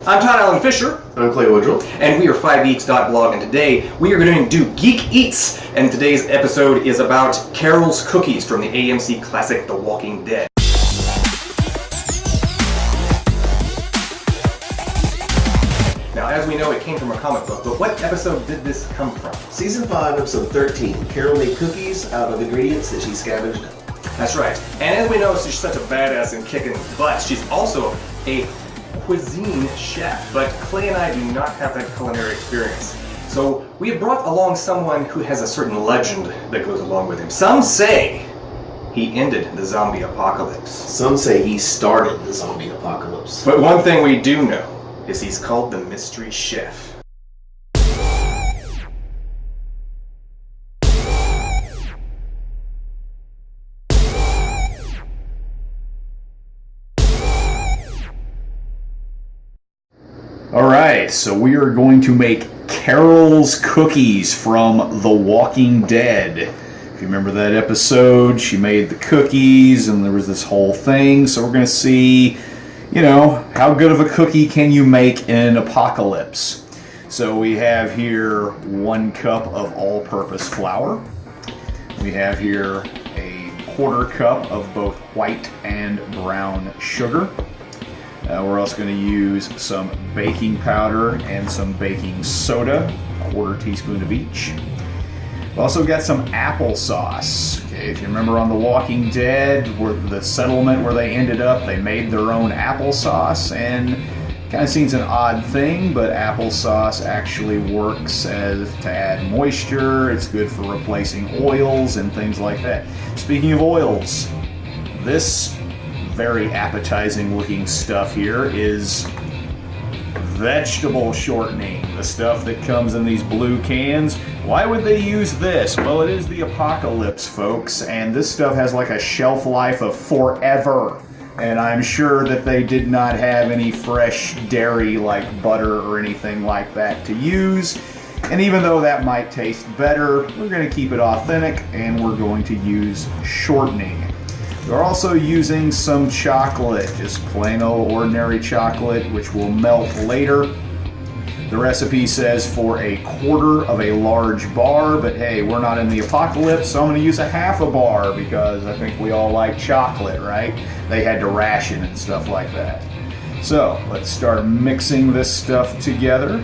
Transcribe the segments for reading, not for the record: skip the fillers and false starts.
I'm Todd Allen Fischer. I'm Clay Woodral. And we are 5geeks.blog, and today we are going to do Geek Eats. And today's episode is about Carol's Cookies from the AMC classic The Walking Dead. Now, as we know, it came from a comic book, but what episode did this come from? Season 5, episode 13. Carol made cookies out of ingredients that she scavenged up. That's right. And as we know, she's such a badass and kicking butt. She's also a cuisine chef, but Clay and I do not have that culinary experience. So we have brought along someone who has a certain legend that goes along with him. Some say he ended the zombie apocalypse. Some say he started the zombie apocalypse. But one thing we do know is he's called the Mystery Chef. Alright, so we are going to make Carol's Cookies from The Walking Dead. If you remember that episode, she made the cookies and there was this whole thing. So we're going to see, how good of a cookie can you make in an apocalypse. So we have here 1 cup of all-purpose flour. We have here a 1/4 cup of both white and brown sugar. We're also going to use some baking powder and some baking soda, 1/4 teaspoon of each. We've also got some applesauce. Okay, if you remember on The Walking Dead, where the settlement where they ended up, they made their own applesauce, and kind of seems an odd thing, but applesauce actually works to add moisture. It's good for replacing oils and things like that. Speaking of oils, this very appetizing looking stuff here is vegetable shortening, the stuff that comes in these blue cans. Why would they use this? Well, it is the apocalypse, folks, and this stuff has like a shelf life of forever, and I'm sure that they did not have any fresh dairy like butter or anything like that to use. And even though that might taste better, we're going to keep it authentic and we're going to use shortening. We're also using some chocolate, just plain old ordinary chocolate, which will melt later. The recipe says for 1/4 of a large bar, but hey, we're not in the apocalypse, so I'm going to use 1/2 bar because I think we all like chocolate, right? They had to ration and stuff like that. So let's start mixing this stuff together.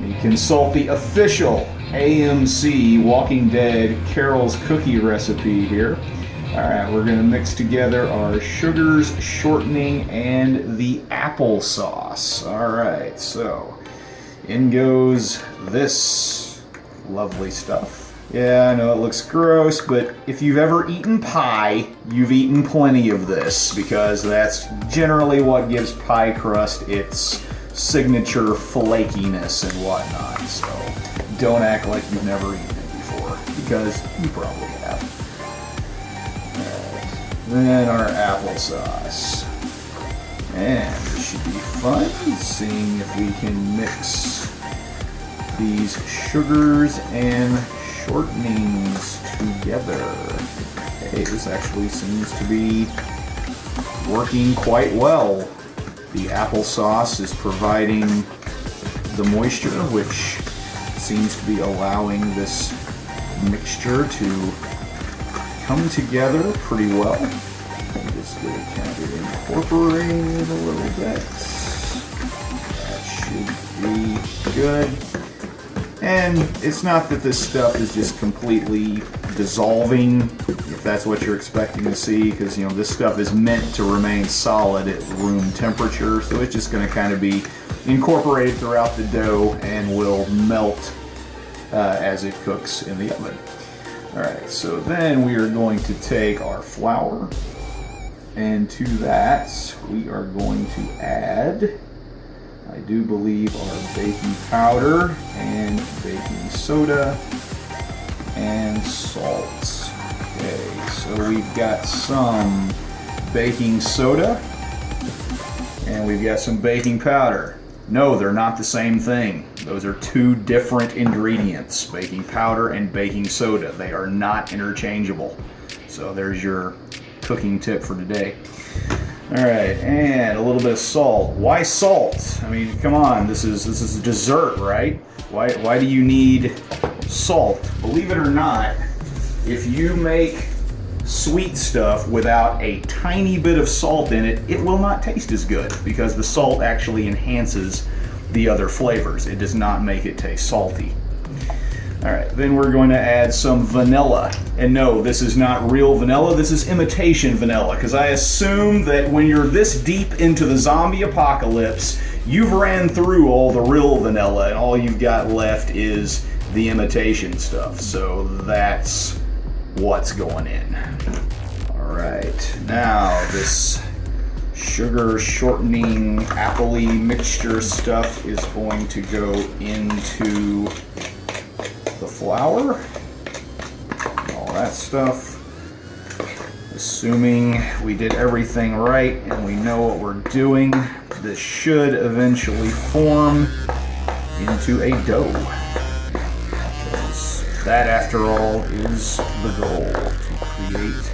You consult the official AMC Walking Dead Carol's Cookie recipe here. Alright, we're going to mix together our sugars, shortening, and the applesauce. Alright, so in goes this lovely stuff. Yeah, I know it looks gross, but if you've ever eaten pie, you've eaten plenty of this, because that's generally what gives pie crust its signature flakiness and whatnot. So don't act like you've never eaten it before, because you probably have. Then our applesauce. And this should be fun, seeing if we can mix these sugars and shortenings together. Hey, this actually seems to be working quite well. The applesauce is providing the moisture, which seems to be allowing this mixture to come together pretty well. I'm just going to kind of incorporate it a little bit. That should be good. And it's not that this stuff is just completely dissolving, if that's what you're expecting to see, because this stuff is meant to remain solid at room temperature, so it's just going to kind of be incorporated throughout the dough and will melt as it cooks in the oven. Alright, so then we are going to take our flour, and to that we are going to add, I do believe, our baking powder and baking soda and salt. Okay, so we've got some baking soda and we've got some baking powder. No, they're not the same thing. Those are 2 different ingredients, baking powder and baking soda. They are not interchangeable. So there's your cooking tip for today. Alright, and a little bit of salt. Why salt? I mean, come on, this is a dessert, right? Why do you need salt? Believe it or not, if you make sweet stuff without a tiny bit of salt in it, it will not taste as good because the salt actually enhances the other flavors. It does not make it taste salty. Alright, then we're going to add some vanilla. And no, this is not real vanilla, this is imitation vanilla, because I assume that when you're this deep into the zombie apocalypse, you've ran through all the real vanilla and all you've got left is the imitation stuff. So that's what's going in. Alright, now this sugar shortening apple-y mixture stuff is going to go into the flour, all that stuff. Assuming we did everything right and we know what we're doing, this should eventually form into a dough. Because that, after all, is the goal, to create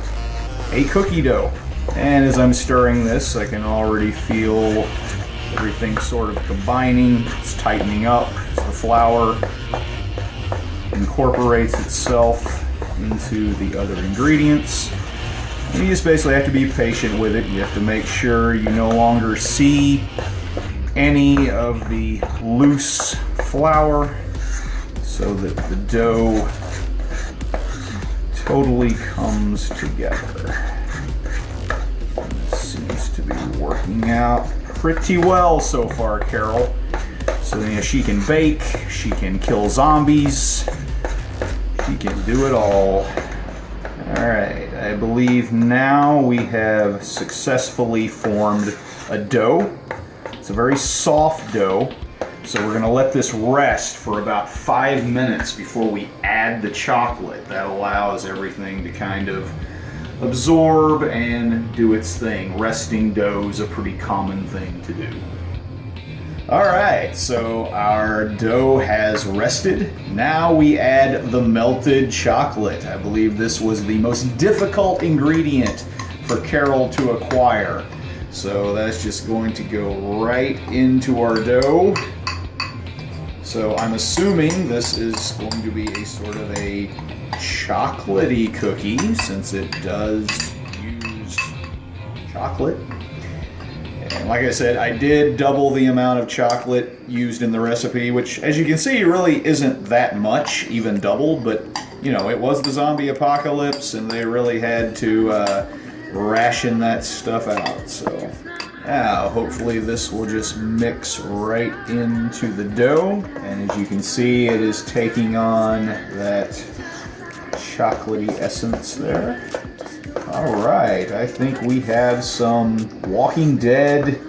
a cookie dough. And as I'm stirring this, I can already feel everything sort of combining. It's tightening up as the flour incorporates itself into the other ingredients. And you just basically have to be patient with it. You have to make sure you no longer see any of the loose flour so that the dough totally comes together. And this seems to be working out pretty well so far, Carol. So she can bake, she can kill zombies, she can do it all. Alright, I believe now we have successfully formed a dough. It's a very soft dough, so we're going to let this rest for about 5 minutes before we add the chocolate. That allows everything to kind of absorb and do its thing. Resting dough is a pretty common thing to do. Alright, so our dough has rested. Now we add the melted chocolate. I believe this was the most difficult ingredient for Carol to acquire. So that's just going to go right into our dough. So I'm assuming this is going to be a sort of a chocolatey cookie, since it does use chocolate. And like I said, I did double the amount of chocolate used in the recipe, which, as you can see, really isn't that much, even doubled, but, you know, it was the zombie apocalypse, and they really had to ration that stuff out. So now, hopefully this will just mix right into the dough, and as you can see, it is taking on that chocolatey essence there. Alright, I think we have some Walking Dead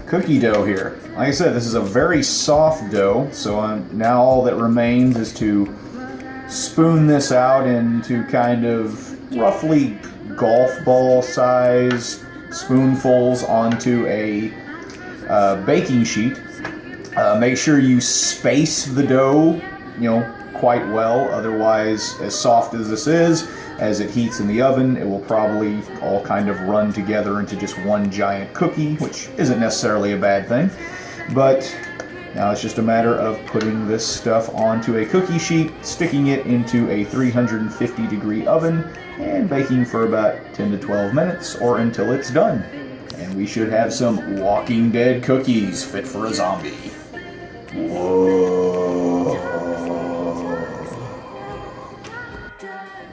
cookie dough here. Like I said, this is a very soft dough, so now all that remains is to spoon this out into kind of roughly golf ball size spoonfuls onto a baking sheet. Make sure you space the dough, quite well, otherwise, as soft as this is, as it heats in the oven, it will probably all kind of run together into just one giant cookie, which isn't necessarily a bad thing. But now it's just a matter of putting this stuff onto a cookie sheet, sticking it into a 350-degree oven, and baking for about 10 to 12 minutes, or until it's done. And we should have some Walking Dead cookies fit for a zombie. Whoa.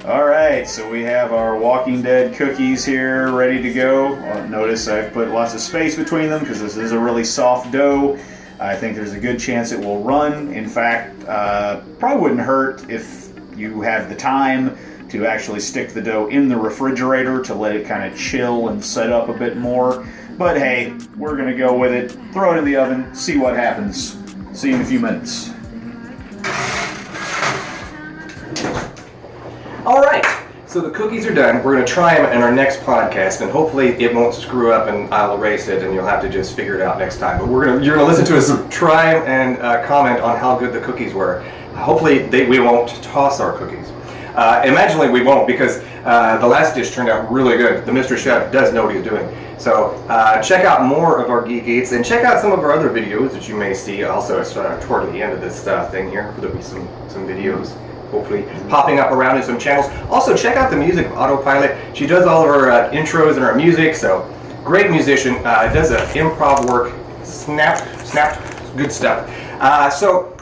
Alright, so we have our Walking Dead cookies here ready to go. Notice I've put lots of space between them because this is a really soft dough. I think there's a good chance it will run. In fact, probably wouldn't hurt if you have the time to actually stick the dough in the refrigerator to let it kind of chill and set up a bit more. But hey, we're going to go with it, throw it in the oven, see what happens. See you in a few minutes. Alright, so the cookies are done. We're going to try them in our next podcast, and hopefully it won't screw up and I'll erase it and you'll have to just figure it out next time. But you're going to listen to us try and comment on how good the cookies were. Hopefully we won't toss our cookies. Imaginally we won't, because the last dish turned out really good. The Mr. Chef does know what he's doing. So check out more of our Geek Eats, and check out some of our other videos that you may see also toward the end of this thing here. There'll be some videos hopefully popping up around in some channels. Also check out the music of Autopilot. She does all of our intros and our music, so great musician. Does improv work, snap, good stuff.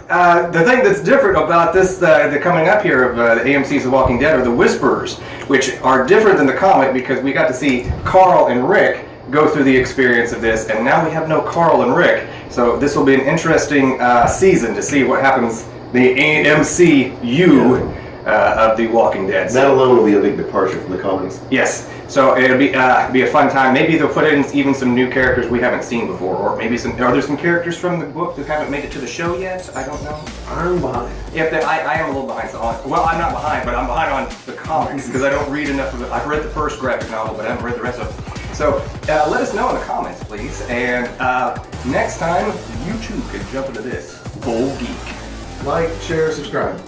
The thing that's different about this, the coming up here of the AMC's The Walking Dead, are the Whisperers, which are different than the comic because we got to see Carl and Rick go through the experience of this, and now we have no Carl and Rick. So this will be an interesting season to see what happens, the AMCU of The Walking Dead. That alone will be a big departure from the comics. Yes. So it'll be a fun time. Maybe they'll put in even some new characters we haven't seen before, or maybe are there some characters from the book that haven't made it to the show yet? I don't know. I'm behind. I am a little behind. Well, I'm not behind, but I'm behind on the comics because I don't read enough of it. I've read the first graphic novel, but I haven't read the rest of it. So let us know in the comments, please. And next time, you too can jump into this full geek. Like, share, subscribe.